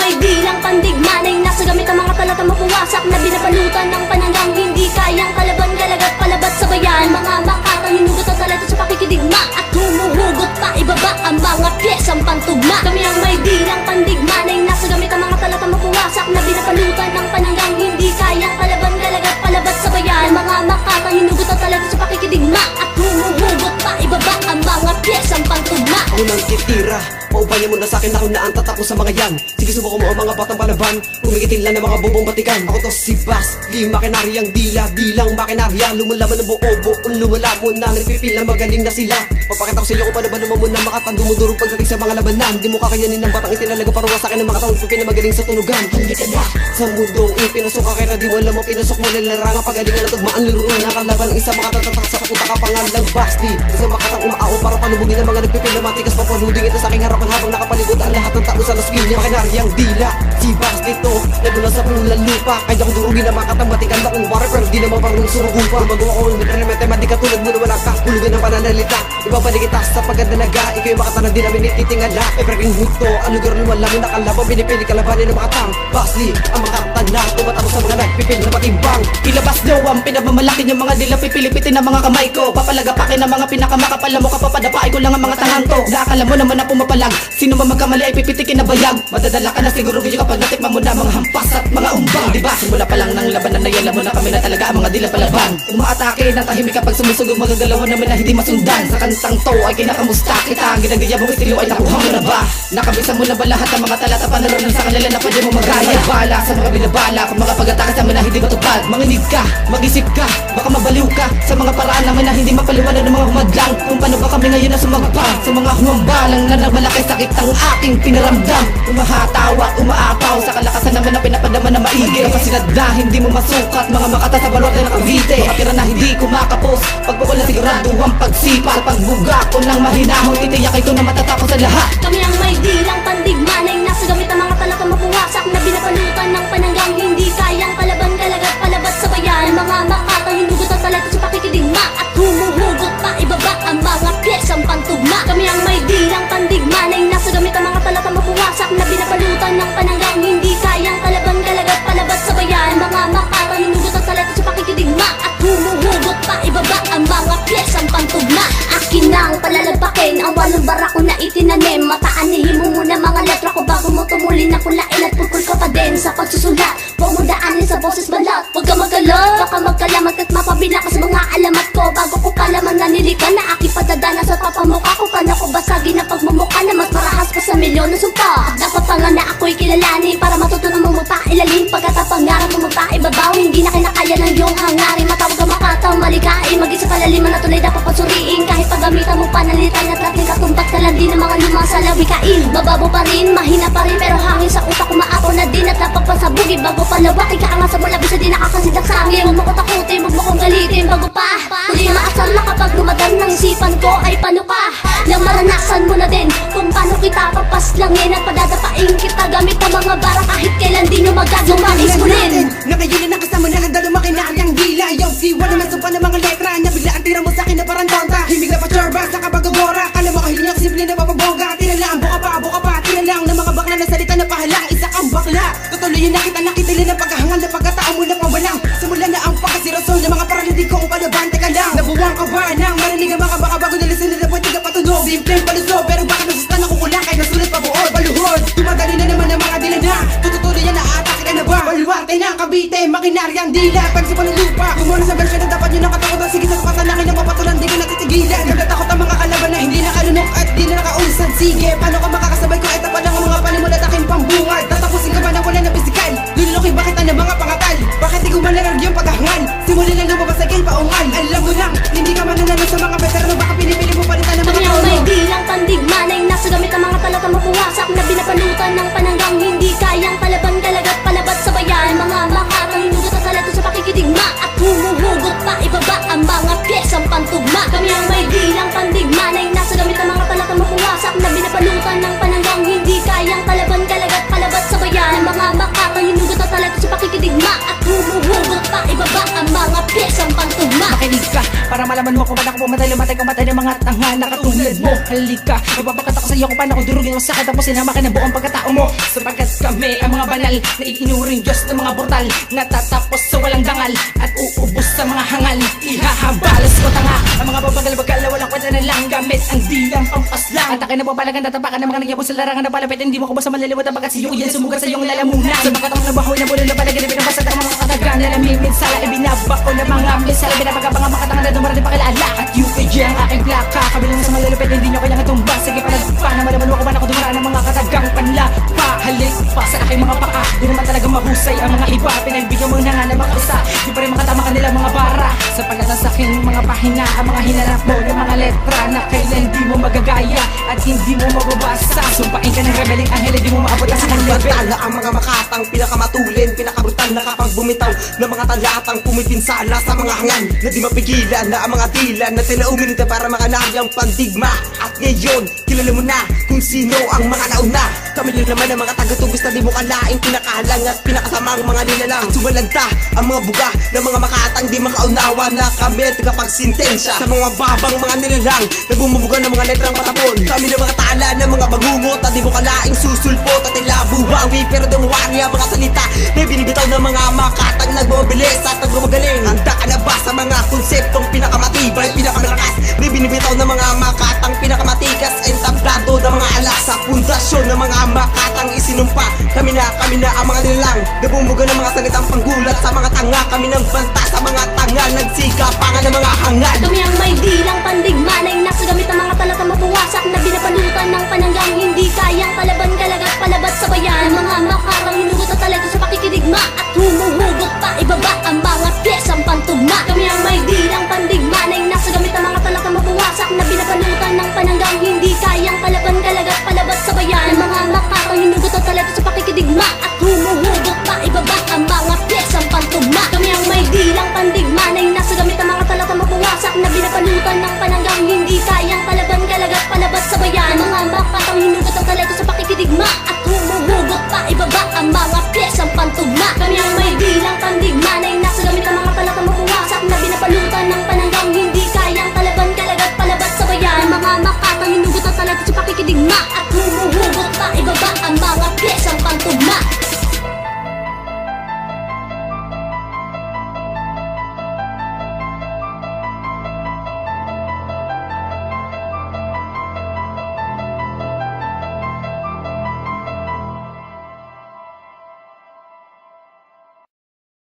may dilang pandigma na nasa gamit ang mga talata mapuwasak na binabalutan ng pananggang hindi kayang kalaban, galagat palabat sa bayan. Mga makatang hinugot ang talata sa pakikidigma at humuhugot pa ibaba ang mga pyesang pantugma. Kami ang may dilang pandigma na nasa gamit ang mga talata mapuwasak na binabalutan ng pananggang hindi kayang kalaban, galagat palabat sa bayan. Mga makatang hinugot ang talata sa pakikidigma at humuhugot pa ibaba ang mga pyesang pantugma. Ako nang titira, paubayan mo na sa'kin ako na ang tatak ko sa mga yan. Sige subukan mo ang mga batang palaban, pumigitin lang ng mga bubong batikan. Ako to si Bas, di makinaryang dila, di lang makinarya. Lumalaman ng buo-buo, lumalamon na nagpipil na magaling na sila. Papakita ko sa iyo kung paano ba lumamon na makatang dumudurog pagdating sa mga labanan. Di mo kakayanin ng batang itinalaga para sa'kin ng mga taong pipil na magaling sa tunugan. Hindi ka na sa mundong ipinasok ka kaya di mo alam mo pinasok mo nilarang pagalingan at tugmaan liruin na kalaban ng isa makatatak sa kaputa ka pangalang Basti. Isa makatang umaaw para palubugin ng mga nagpipil na matikas papaluding ito sa aking harapan habang nakapalibot ang lahat ng tao sa laskin niya. Makinaryang dila, si Basti to nagula sa pulang lupa. Kaya kong durugin na makatang matikan na kung wari pero di naman parang surugun pa. Gumagawa ko ng matematika di katulad mo na wala ka hulugan ng pananalita. Ibabalik kita sa pagandalaga, ikaw yung makatang na di namin ititingala. E preking huto, ang lugar lumalamin na kalaban, pinipili kalabanin ng makatang Basti, ang makatang na tumatapos sa mga nagpipil na matimbang. Ilabas daw ang pinagmamalaki ng mga dila, pipilipitin ang mga kamay ko. Papalagapakin ang mga pinakamakapal mo, kapapadapain ko lang ang mga tahang to. Nakakala mo naman na pumapalag, sino man magkamali ay pipitikin na bayag. Madadala ka na siguro video kapag natikman mo na mga hampas at mga umbang. Diba, simula pa lang ng labanan na yala mo na kami na talaga ang mga dila palaban. Umaatake ng tahimik kapag sumusugod, magagalawan naman na hindi masundan. Sa kantang to ay kinakamusta kita, ang ginagaya mong estilo ay nakuha mo na ba? Nakabisa mo na ba lahat ng mga talata panalanan sa kanila na pwede mo magaya? Bala sa mga binabala, kung mga pag-atake sa amin na hindi matupad. Manginig ka, mag-isip ka, baka mabaliw ka sa mga paraan namin na hindi mapaliwanag ng mga humadlang. Kung paano ba kami ngayon na sumagpang sa mga humambalang na nagmalaki sakit ang aking pinaramdam. Umahatawa, umaapaw sa kalakasan naman na pinapadama na maigi. Kapasidad na hindi mo masukat, mga makata sa balot na nakavite. Mga tira na hindi kumakapos, pagpukula sigurado ang pagsipa. Sa pagbuga ko ng mahinahon, titiyak ito na matatapos sa lahat. Kami ang may dilang pandigma na nasa gamit ang mga talata mapuwasak na binabalutan ng pananggang hindi kayang kalaban, galagat palabat sa bayan. Mga makatang hinugot ang talata sa pakikidigma at humuhugot pa ibaba ang mga pyesang pantugma. Kami ang may dilang pandigma na nasa gamit ang mga talata mapuwasak na binabalutan ng pananggang hindi kayang kalaban, galagat palabat sa bayan. Mga makatang hinugot ang talata sa pakikidigma at humuhugot pa ibaba ang mga pyesang pantugma. Akin nang palalagpakin ang walong barako na itinanim. Mataanihin mo muna mga letra ko bago mo tumulin na kulain at purkul ka pa din sa pagsusulat. Huwag mo daanin sa boses balat, huwag ka magalot, baka magkalamat at mapabila ka sa mga alamat ko. Bago ko palaman nanilika na aking padadana sa papamukha ko. Paano ko basagin ang pagmumukha na mas marahas pa sa milyon na sumpa. Dapat pa nga na ako'y kilalanin para matutunan mo magpailalim. Pagkatapangarap mo magpaibabaw, hindi na kinakaya ng iyong hangarin. Matawag ka makataw, malikain, mag-isa palaliman na tunay dapat pagsuriin. Kahit paggamitan mo panalitan at laking katumpat ka lang din ng mga lumang salawikain. Mababo pa rin, mahina pa rin, pero hangin sa utak kumaapaw na din at napagpasabugi. Bago palawak, ikaangas sa mula bisa di nakakasidak sa angin. Huwag mo ko takutin, huwag mo kong galitin bago pa tuloy maasal na kapag dumadaan ng isipan ko ay paano ka nang maranasan mo na din kung paano kita papaslangin at padadapain kita gamit ang mga bara kahit kailan di nyo magagawa iskulin. Nakayunin ang kasama na nagdalo makinaryang dila. Yo, siwa naman sa pa ng mga letra niya. Bigla ang tira mo sa'kin na parang tonta. Himig na pa-chorba sa kabagagora. Kala mo kahiling ako simple na mapabongga. Tira lang, buka pa, tira lang ng mga bakla na salita na pahalang. Isa kang bakla, tutuloy na kita nakitili na pagkahangal na pagkatao mo na pawalang. Simula na ang pagkasirasyon ng mga paralidig ko kung palabante ka lang. Nabuwang ka ba nang marinig ang mga baka bago nalisin na pwede ka patunog. Simpleng paluso pero baka nasustan ako kulang kaya nasulit pa buod. Baluhod, tumadali na naman ang mga dila na. Tututuloy yan na atake ka na ba? Baluarte ng Cavite, makinaryang dila. Pagsipan ng lupa, kumuna sa bersyon na dapat nyo nakatakotan. Sige sa sukatan lang ilang papatulan, di ka natitigilan. Nagtatakot ang mga kalaban na hindi nakalunok at di na nakausad. Sige, paano ka makakasabay ko? Ito pa lang ang mga panimulat aking pambungad. Tatapusin ka ba na wala na pisikal? Lululokin bakit na ng mga pangatal? Bakit di gumalarag yung pagkahangal? Simulin lang lumabas sa akin paungal. Alam mo lang, hindi ka mananalo sa mga veterano. Baka pinipili mo palitan ng mga Kami ang trono. may dilang pandigma na nasa gamit ang mga talata mapuwasak na binabalutan ng pananggang hindi kayang kalaban, galagat palabat sa bayan. Mga makatang hinugot ang talata sa pakikidigma at humuhugot pa ibaba ang mga pyesang pantugma. Kami ang may dilang pandigma na nasa gamit ang mga talata mapuwasak na binabalutan ng pananggang para malaman mo kung ba't ako pumatay, lumatay, kumatay ng mga tanga na katulad mo. Halika, magpapakita ko sa iyo kung paano ko durugin ang sakit, tapos sinamakin ang buong pagkatao mo. Sapagkat kami ang mga banal na itinuring Diyos ng mga brutal, natatapos sa walang dangal at uubos sa mga hangal. Ihahambalas ko tanga ang mga babagal-bagal na walang kwenta na lang, gamit ang dilang pampaslang. At akin na papalagan, tatapakan ng mga nagyabos sa larangan na palapit, hindi mo ko ba sa malilimutan bagat si Yuyan sumugat sa iyong lalamunan. Sapagkat ang nabahoy na bulo na palaganapin ang basag ang mga kataga na namiminsala, ibinabako ng mga misala, binabagabang ang makatanga na dumarating pa kilala. At UKJ ang aking plaka, kabilang sa malalupit, hindi nyo kailangan tumba. Sige palagpa na malaman mo kung paano ako dumaraan ng mga katagang panlapa. Halik pa sa aking mga paka, di naman talaga mahusay ang mga iba, pinagbigyan mo na nga ng mga isa, di pa rin makatama kanila mga bara. Sapagkat ang saking mga pahina, ang mga hinanap mo ng mga letra na kailan di mo magagaya at hindi mo mababasa. Sumpain ka ng rebeling anghel, di mo maabot sa kanyang level. Tala ang mga makatang pinakamatulin, pinakabrutal na kapag bumitaw na mga talatang pumipinsala sa mga hangan na di mapigilan na ang mga dila na tila uminita para makanari ang pandigma. At ngayon, kilala mo na kung sino ang mga nauna. Kami din naman ang mga tagatubis na di mo kalaing pinakahalang at pinakasamang mga nilalang. At sumalanta ang mga buga ng mga makatang di makaunawa na kami at tagapagsintensya sa mga babang mga nilalang na bumubuga ng mga letrang patapon. Kami ng mga tala ng mga bangungot at di mo kalaing susulpot at tila buwawi, pero di mo wari ang mga salita na binibitaw ng mga makatang nagbubilis at nagmamagaling. Handa ka na ba sa mga konseptong pinakamatibay, pinakamalakas na binibitaw ng mga makatang pinakamatikas, entablado ng mga alas sa pundasyon ng mga makatang isinumpa. Kami na ang mga nilalang na bumuga ng mga salitang panggulat sa mga tanga. Kami ng banta sa mga tanga, nagsikapangan ng mga hangal. Kami ang may dilang pandigma na inasagamit ang mga talata mapuwasak na binapalutan ng pananggang hindi kayang kalaban, kalagat, palabat sa bayan. Ang mga makarang hinugot at talaga sa pakikidigma at humuhugot pa ibaba ang mga pyesang pantugma. Kami ang may dilang pandigma na inasagamit ang mga talata mapuwasak na binapalutan ng pananggang hindi kayang kalaban, kalagat, palabat sa bayan. Ang mga